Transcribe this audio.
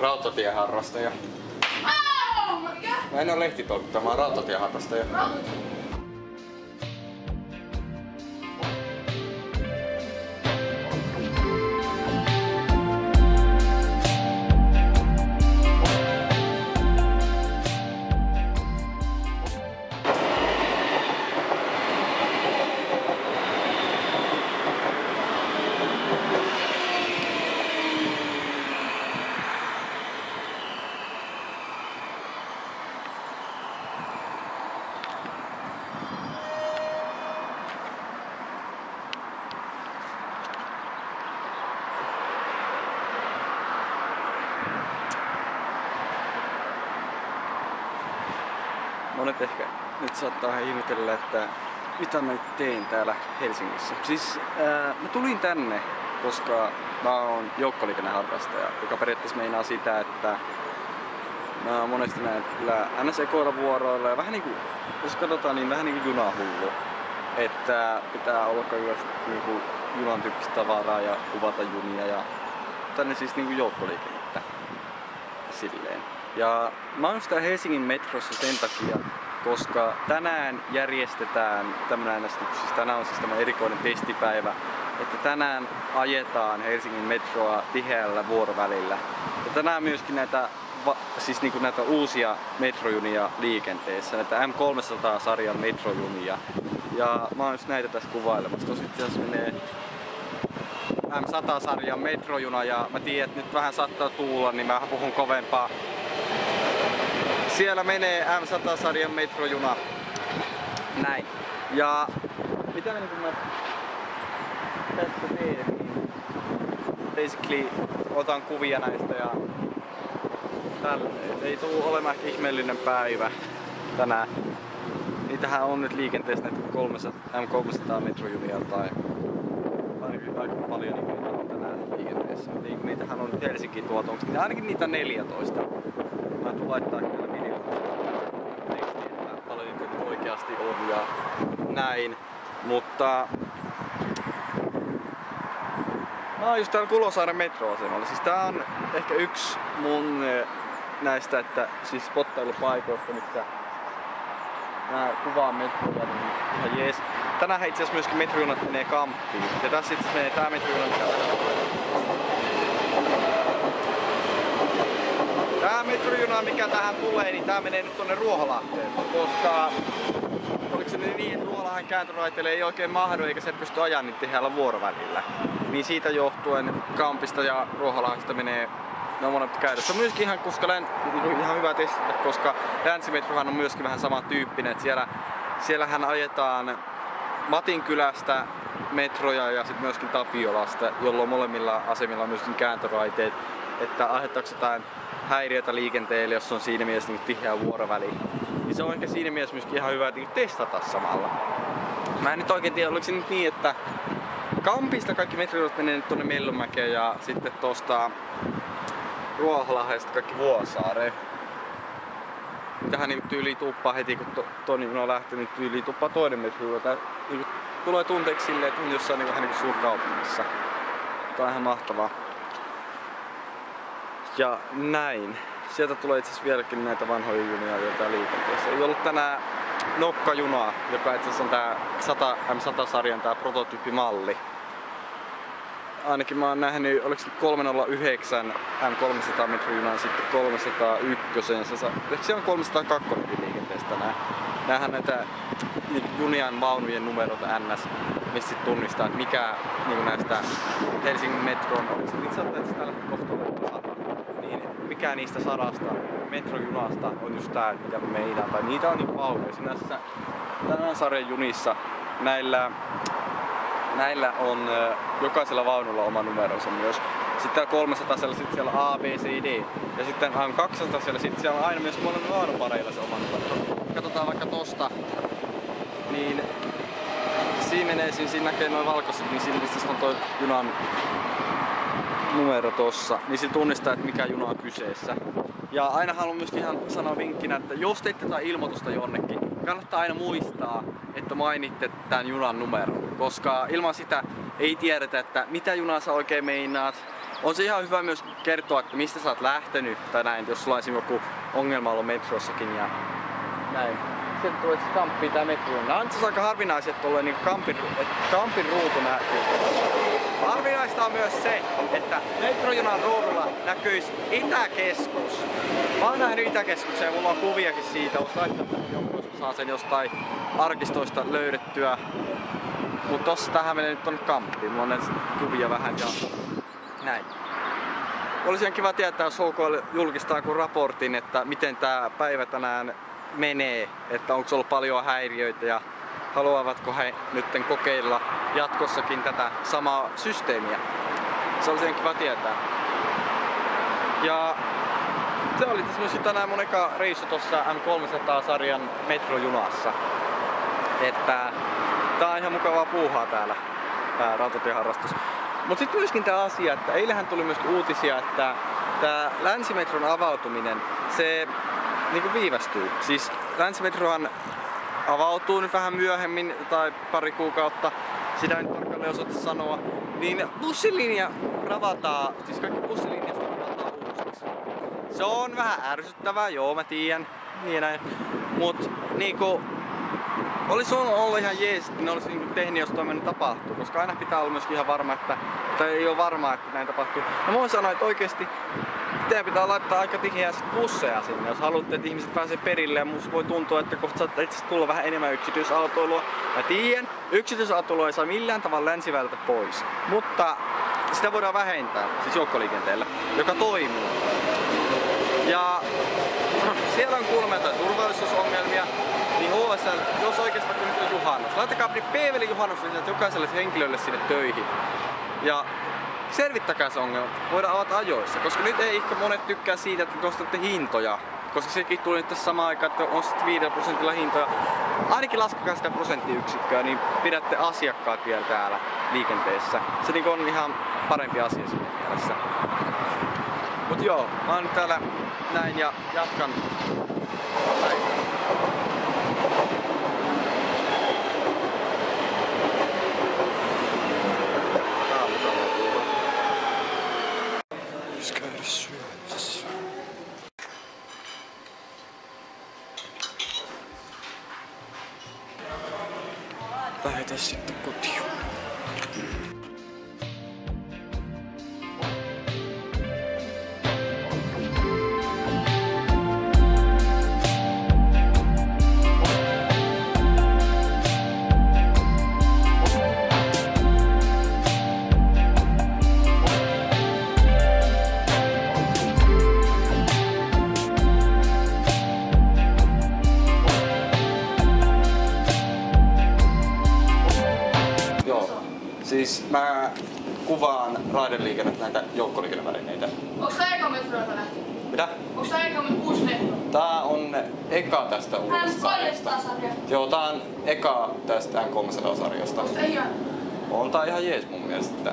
rautatieharrastaja. Mä en oo lehtitoimittaja, mä oon rautatieharrastaja. Monet ehkä nyt saattaa ihmetellä, että mitä mä nyt teen täällä Helsingissä. Siis mä tulin tänne, koska mä oon joukkoliikenneharrastaja, joka periaatteessa meinaa sitä, että mä monesti näen kyllä NS-ekoilla vuoroilla ja vähän niinku, jos katsotaan, niin vähän niinku junahullu. Että pitää olla kaikenlaista niinku junan tyyppistä tavaraa ja kuvata junia ja tänne siis niinku joukkoliikennettä silleen. Ja mä oon sitä Helsingin metrossa sen takia, koska tänään järjestetään tämmönen äänestys, siis tänään on siis tämä erikoinen testipäivä, että tänään ajetaan Helsingin metroa tiheällä vuorovälillä. Ja tänään myöskin näitä, siis niinku näitä uusia metrojunia liikenteessä, näitä M300-sarjan metrojunia. Ja mä oon just näitä tässä kuvailemassa. Tuossa itse asiassa menee M100-sarjan metrojuna ja mä tiedän, että nyt vähän saattaa tuulla, niin mä puhun kovempaa. Siellä menee M100-sarjan metrojuna. Näin. Ja mitä mä tässä teen, niin basically otan kuvia näistä ja tälle. Ei tule olemaan ehkä ihmeellinen päivä tänään. Niitähän on nyt liikenteessä näitä M300 metrojunia tai aika paljon niin niitä on tänään liikenteessä. Niitähän on nyt Helsinkiin tuotu, onko ainakin niitä 14. Mä tulen laittaa kyllä videoita tekstiin, että paljon niitä nyt oikeasti on ja näin. Mutta mä oon just täällä Kulosaaren metroasemalla. Siis tää on ehkä yksi mun näistä, että siis spottailupaikoista, missä mä kuvaan metroja, niin ihan jees. Tänään itse asiassa myöskin metrojunat menee Kamppiin. Ja tässä itse menee tää metrojuna, mikä tää metrojuna, mikä tähän tulee, niin tää menee nyt tonne Ruoholahteen. Koska oliko se niin, että Ruoholahden kääntöraiteille ei oikein mahdu eikä se pysty ajamaan niin tiheällä vuorovälillä. Niin siitä johtuen Kampista ja Ruoholahdesta menee ne on molemmat käytössä. Myöskin ihan, koska ihan hyvä testata, koska länsimetrohan on myöskin vähän samantyyppinen, että siellähän ajetaan Matinkylästä metroja ja sitten myöskin Tapiolasta, jolloin molemmilla asemilla on myöskin kääntöraiteet, että aiheuttaako jotain häiriötä liikenteelle, jos on siinä mielessä niin tiheä vuoroväli. Niin se on ehkä siinä mielessä myöskin ihan hyvä niin testata samalla. Mä en nyt oikein tiedä, oliko se nyt niin, että Kampista kaikki metrojunat menee nyt tuonne Mellunmäkeen ja sitten tosta Ruoholahdesta kaikki Vuosaareen. Tähän niin tyyliin tuppaa heti, kun Toni on lähtenyt, niin tyyliin tuppaa toinen metrojuna. Niin tulee tunteeksi silleen, että on jossain niin vähän niin kuin suurkaupungissa. Tää on ihan mahtavaa. Ja näin. Sieltä tulee itse asiassa vieläkin näitä vanhoja junia joita liikenteessä. Ei ollut tänään nokkajunaa, joka itse asiassa on tää M100-sarjan tää prototyyppimalli. Ainakin mä oon nähnyt, oliko se 309 M300 metrojunaa, sitten 301. Ehkä siellä on 302 liikenteessä tänään. Näähän näitä junien vaunujen numeroita NS, mistä sit tunnistaa, että mikä niin näistä Helsingin metron, niitä sanotaan, että tällä kohtaa on 100. Niin mikä niistä 100 metrojunasta on just tää, mitä me meinaan, tai niitä on niin vaunuja. Sinänsä tänään sarjan junissa näillä on jokaisella vaunulla oma numeronsa myös. Sitten 300 siellä on A, B, C, D. Ja sitten 200 siellä on aina myös molemmilla vaunupareilla se oma numero. Katsotaan vaikka tosta. Niin siinä näkee noin valkoiset, niin siinä missä on toi junan numero tossa. Niin sillä tunnistaa, että mikä juna on kyseessä. Ja aina haluan myöskin ihan sanoa vinkkinä, että jos teette jotain ilmoitusta jonnekin, kannattaa aina muistaa, että mainitte tämän junan numeron. Koska ilman sitä ei tiedetä, että mitä junaa sä oikein meinaat. on se ihan hyvä myös kertoa, että mistä sä oot lähtenyt tai näin, jos sulla on esimerkiksi joku ongelma ollut metrossakin ja näin. Sitten tulee kamppiin tää metro. Nää on aika harvinaisia, että tulee niinku kampin ruutu näkyy. Harvinaista on myös se, että metrojunan ruudulla näkyisi Itäkeskus. Mä oon nähnyt Itäkeskuksen ja mulla on kuviakin siitä. Ois laittaa joku, saa sen jostain arkistoista löydettyä. Mut tossa tähän menee nyt tonne kamppiin. Mulla on näitä kuvia vähän ja näin. Olisi ihan kiva tietää, jos HKL julkistaa jonkun raportin, että miten tää päivä tänään menee, että onko ollut paljon häiriöitä ja haluavatko he nytten kokeilla jatkossakin tätä samaa systeemiä. Se olisi ihan kiva tietää. Ja se oli tässä tänään mun eka reissu tuossa M300-sarjan metrojunassa. Että tää on ihan mukavaa puuhaa täällä, tää rautatieharrastus. Mut sit myöskin tää asia, että eilähän tuli myös uutisia, että tää länsimetron avautuminen, se niinku viivästyy. Siis länsimetrohan avautuu nyt vähän myöhemmin tai pari kuukautta, sitä nyt tarkalleen osata sanoa. Niin bussilinja ravataan, siis kaikki bussilinjasta ravataan uusiksi. Se on vähän ärsyttävää, joo mä tiedän, niin näin. Mut niinku olisi ollut ihan jees, että ne olisi niinku tehnyt, jos tämmöinen tapahtuu, koska aina pitää olla myöskin ihan varma, että tai ei ole varmaa, että näin tapahtuu. No mä voin sanoa, että oikeesti teidän pitää laittaa aika tiheästi busseja sinne, jos haluatte, että ihmiset pääsee perille ja musta voi tuntua, että kohta saattaa itse tulla vähän enemmän yksityisautoilua. Mä tiedän, yksityisautoilua ei saa millään tavalla länsivältä pois, mutta sitä voidaan vähentää, siis joukkoliikenteellä, joka toimii. Ja siellä on kuulemma jotain turvallisuusongelmia, niin HSL, jos oikeastaan nyt on juhannus, laittakaa PVL juhannus jokaiselle henkilölle sinne töihin. Ja selvittäkää se ongelma, voidaan avata ajoissa, koska nyt ei ehkä monet tykkää siitä, että nostatte hintoja. Koska sekin tuli nyt tässä samaan aikaan, että nostatte 5% hintoja. Ainakin laskekaa sitä prosenttiyksikköä, niin pidätte asiakkaat vielä täällä liikenteessä. Se niin on ihan parempi asia siinä mielessä. Mut joo, mä oon nyt täällä näin ja jatkan. Näin. Lähetään sitten kotiin. Siis mä kuvaan raideliikennettä näitä joukkoliikennevälineitä. Onks tää eka metroa nähty? Mitä? Onks tää eka uusi metro? Tää on eka tästä uudesta sarjasta. Joo, tää on eka tästä M300-sarjasta. Onks tää ihan? On tää ihan jees mun mielestä.